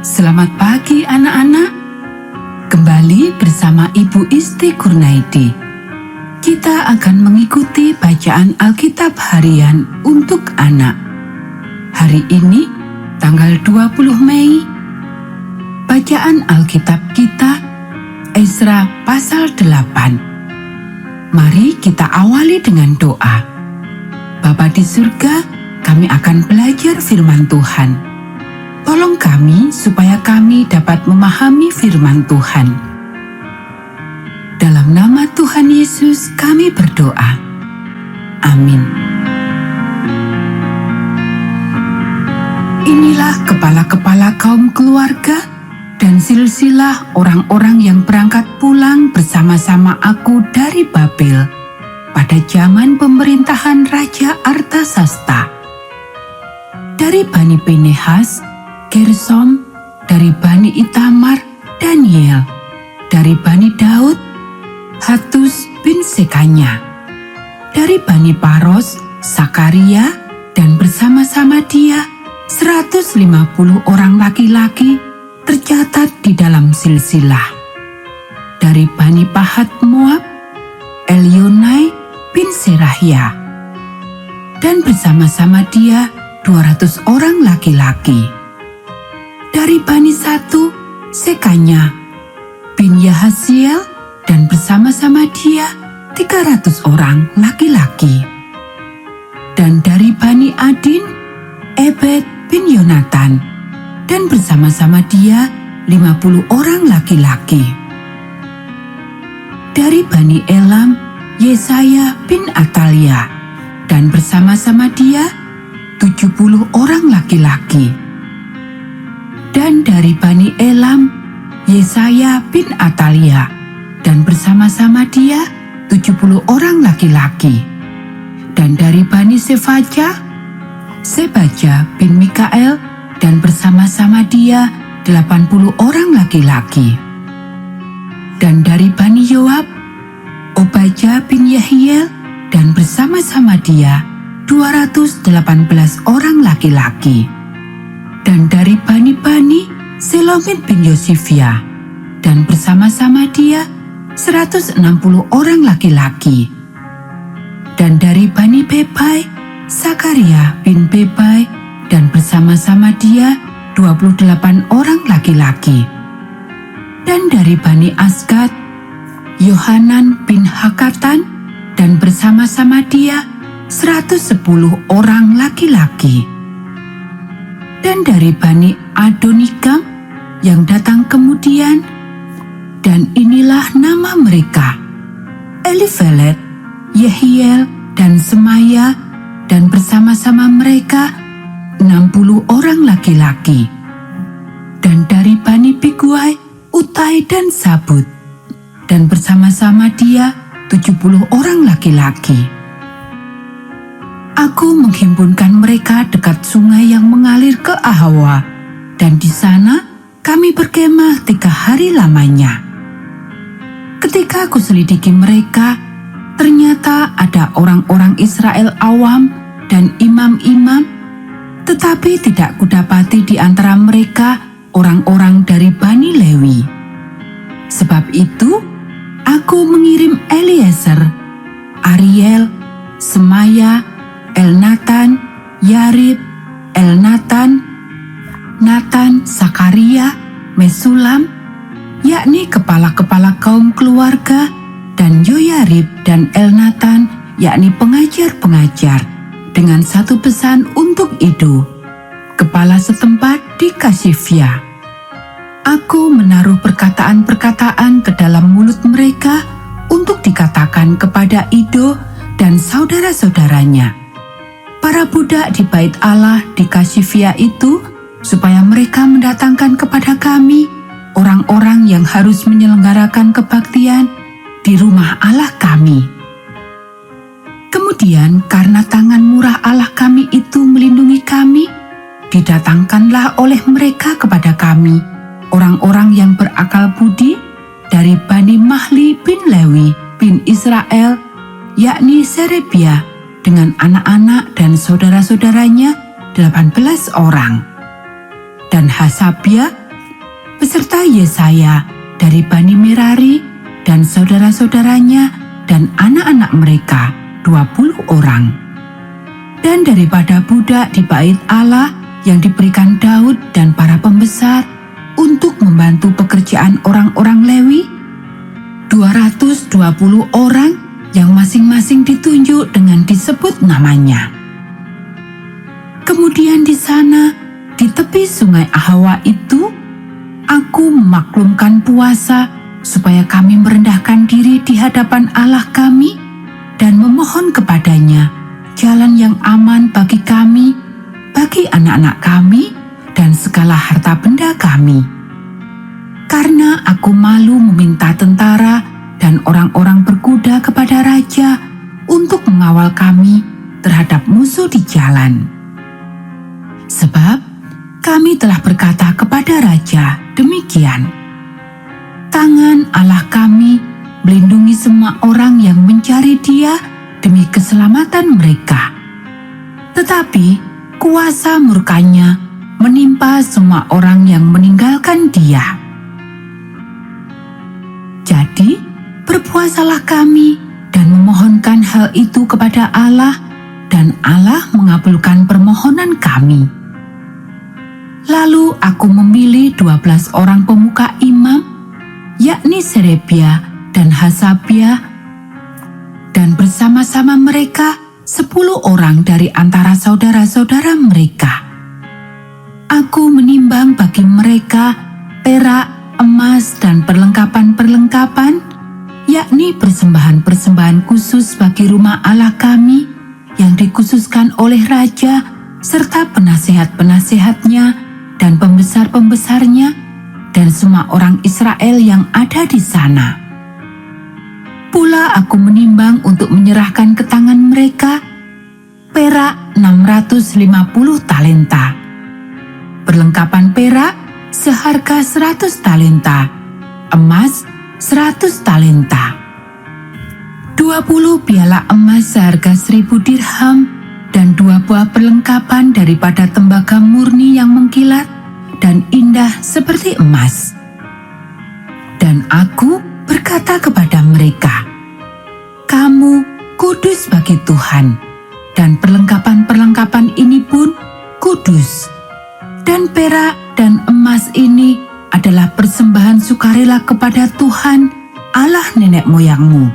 Selamat pagi anak-anak. Kembali bersama Ibu Isti Kurnaidi. Kita akan mengikuti bacaan Alkitab harian untuk anak. Hari ini tanggal 20 Mei. Bacaan Alkitab kita Ezra pasal 8. Mari kita awali dengan doa. Bapa di surga, kami akan belajar firman Tuhan. Tolong kami supaya kami dapat memahami firman Tuhan. Dalam nama Tuhan Yesus kami berdoa. Amin. Inilah kepala-kepala kaum keluarga dan silsilah orang-orang yang berangkat pulang bersama-sama aku dari Babel pada zaman pemerintahan Raja Artasasta. Dari Bani Pinehas, Gersom, dari Bani Itamar, Daniel, dari Bani Daud, Hatus bin Sekanya, dari Bani Paros, Sakaria, dan bersama-sama dia 150 orang laki-laki tercatat di dalam silsilah. Dari Bani Pahat Moab, Elionai bin Serahia, dan bersama-sama dia 200 orang laki-laki. Dari Bani Satu, Sekanya bin Yahasiel, dan bersama-sama dia 300 orang laki-laki. Dan dari Bani Adin, Ebed bin Yonatan, dan bersama-sama dia 50 orang laki-laki. Dari Bani Elam, Yesaya bin Atalia, dan bersama-sama dia 70 orang laki-laki. Dan dari Bani Elam, Yesaya bin Atalia, dan bersama-sama dia 70 orang laki-laki. Dan dari Bani Sefaja, Sebaja bin Mikael, dan bersama-sama dia 80 orang laki-laki. Dan dari Bani Yoab, Obaja bin Yehiel, dan bersama-sama dia 218 orang laki-laki. Dan dari Bani-Bani, Selomit bin Yosifia, dan bersama-sama dia 160 orang laki-laki. Dan dari Bani Bebai, Sakaria bin Bebai, dan bersama-sama dia 28 orang laki-laki. Dan dari Bani Asgad, Yohanan bin Hakatan, dan bersama-sama dia 110 orang laki-laki. Dan dari Bani Adonikam yang datang kemudian, dan inilah nama mereka: Elifelet, Yehiel, dan Semaya, dan bersama-sama mereka 60 orang laki-laki. Dan dari Bani Biguai, Utai, dan Sabut, dan bersama-sama dia 70 orang laki-laki. Aku menghimpunkan mereka dekat sungai yang mengalir ke Ahawa, dan di sana kami berkemah 3 hari lamanya. Ketika aku selidiki mereka, ternyata ada orang-orang Israel awam dan imam-imam, tetapi tidak kudapati di antara mereka orang-orang dari Bani Lewi. Sebab itu, aku mengirim Eliezer, Ariel, Semaya, Elnatan, Yarib, Elnatan, Natan, Sakaria, Mesulam, yakni kepala-kepala kaum keluarga, dan Yoyarib dan Elnatan, yakni pengajar-pengajar, dengan satu pesan untuk Ido, kepala setempat di Kasifia. Aku menaruh perkataan-perkataan ke dalam mulut mereka untuk dikatakan kepada Ido dan saudara-saudaranya, para budak di bait Allah di Kasifia itu, supaya mereka mendatangkan kepada kami orang-orang yang harus menyelenggarakan kebaktian di rumah Allah kami. Kemudian karena tangan murah Allah kami itu melindungi kami, didatangkanlah oleh mereka kepada kami orang-orang yang berakal budi dari Bani Mahli bin Lewi bin Israel, yakni Serebia dengan anak-anak dan saudara-saudaranya 18 orang. Dan Hasabia beserta Yesaya dari Bani Merari dan saudara-saudaranya dan anak-anak mereka 20 orang. Dan daripada budak di bait Allah yang diberikan Daud dan para pembesar untuk membantu pekerjaan orang-orang Lewi, 220 orang yang masing-masing ditunjuk dengan disebut namanya. Kemudian di sana, di tepi sungai Ahawa itu, aku memaklumkan puasa supaya kami merendahkan diri di hadapan Allah kami dan memohon kepadanya jalan yang aman bagi kami, bagi anak-anak kami, dan segala harta benda kami. Karena aku malu meminta tentara dan orang-orang berkuda kepada raja untuk mengawal kami terhadap musuh di jalan. Sebab kami telah berkata kepada raja demikian, tangan Allah kami melindungi semua orang yang mencari Dia demi keselamatan mereka. Tetapi kuasa murkanya menimpa semua orang yang meninggalkan Dia. Jadi berpuasalah kami dan memohonkan hal itu kepada Allah, dan Allah mengabulkan permohonan kami. Lalu aku memilih 12 orang pemuka imam, yakni Serebia dan Hasabia, dan bersama-sama mereka 10 orang dari antara saudara-saudara mereka. Aku menimbang bagi mereka perak, emas, dan perlengkapan-perlengkapan, yakni persembahan-persembahan khusus bagi rumah Allah kami yang dikhususkan oleh raja serta penasihat-penasihatnya dan pembesar-pembesarnya dan semua orang Israel yang ada di sana. Pula aku menimbang untuk menyerahkan ke tangan mereka perak 650 talenta, perlengkapan perak seharga 100 talenta, emas 100 talenta, 20 piala emas seharga 1000 dirham, dan 2 buah perlengkapan daripada tembaga murni yang mengkilat dan indah seperti emas. Dan aku berkata kepada mereka, kamu kudus bagi Tuhan, dan perlengkapan-perlengkapan ini pun kudus. Dan perak dan emas ini adalah persembahan sukarela kepada Tuhan, Allah nenek moyangmu.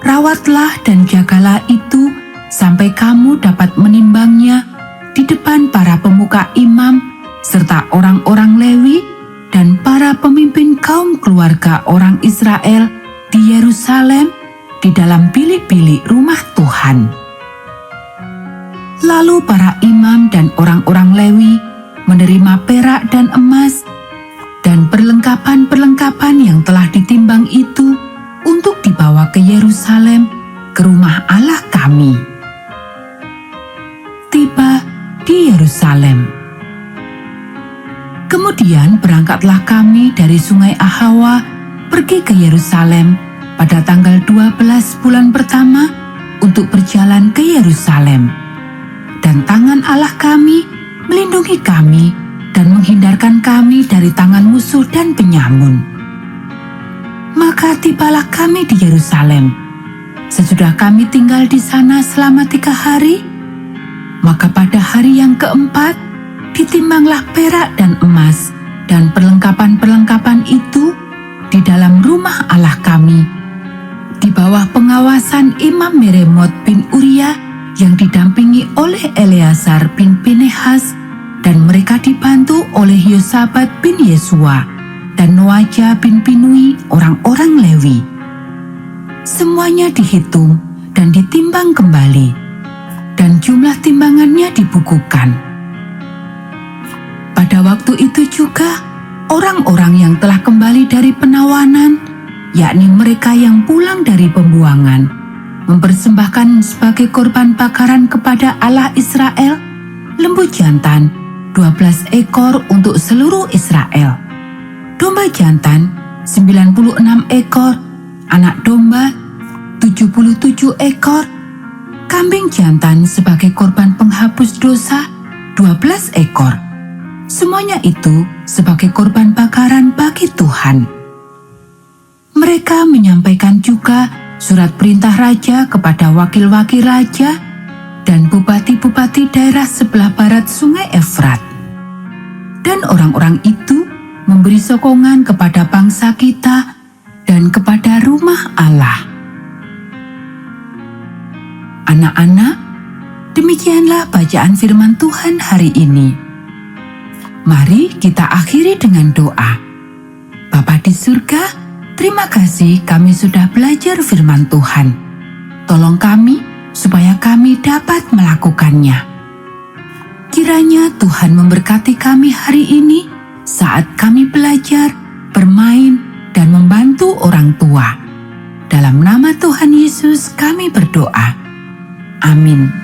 Rawatlah dan jagalah itu sampai kamu dapat menimbangnya di depan para pemuka imam serta orang-orang Lewi dan para pemimpin kaum keluarga orang Israel di Yerusalem di dalam bilik-bilik rumah Tuhan. Lalu para imam dan orang-orang Lewi menerima perak dan emas dan perlengkapan-perlengkapan yang telah ditimbang itu untuk dibawa ke Yerusalem, ke rumah Allah kami. Tiba di Yerusalem. Kemudian berangkatlah kami dari sungai Ahawa pergi ke Yerusalem pada tanggal 12 bulan pertama untuk berjalan ke Yerusalem. Dan tangan Allah kami melindungi kami dan menghindarkan kami dari tangan musuh dan penyamun. Maka tibalah kami di Yerusalem. Sesudah kami tinggal di sana selama 3 hari, maka pada hari yang keempat, ditimbanglah perak dan emas dan perlengkapan-perlengkapan itu di dalam rumah Allah kami, di bawah pengawasan Imam Meremot bin Uria yang didampingi oleh Eleazar bin Pinehas, dan mereka dibantu oleh Yosabat bin Yesua dan Noaja bin Binui, orang-orang Lewi. Semuanya dihitung dan ditimbang kembali, dan jumlah timbangannya dibukukan. Pada waktu itu juga, orang-orang yang telah kembali dari penawanan, yakni mereka yang pulang dari pembuangan, mempersembahkan sebagai korban bakaran kepada Allah Israel, lembu jantan 12 ekor untuk seluruh Israel, domba jantan 96 ekor, anak domba 77 ekor, kambing jantan sebagai korban penghapus dosa 12 ekor, Semuanya itu sebagai korban bakaran bagi Tuhan. Mereka menyampaikan juga surat perintah raja kepada wakil-wakil raja dan bupati-bupati daerah sebelah barat Sungai Efrat. Dan orang-orang itu memberi sokongan kepada bangsa kita dan kepada rumah Allah. Anak-anak, demikianlah bacaan firman Tuhan hari ini. Mari kita akhiri dengan doa. Bapa di surga, terima kasih kami sudah belajar firman Tuhan. Tolong kami supaya kami dapat melakukannya. Kiranya Tuhan memberkati kami hari ini saat kami belajar, bermain, dan membantu orang tua. Dalam nama Tuhan Yesus kami berdoa. Amin.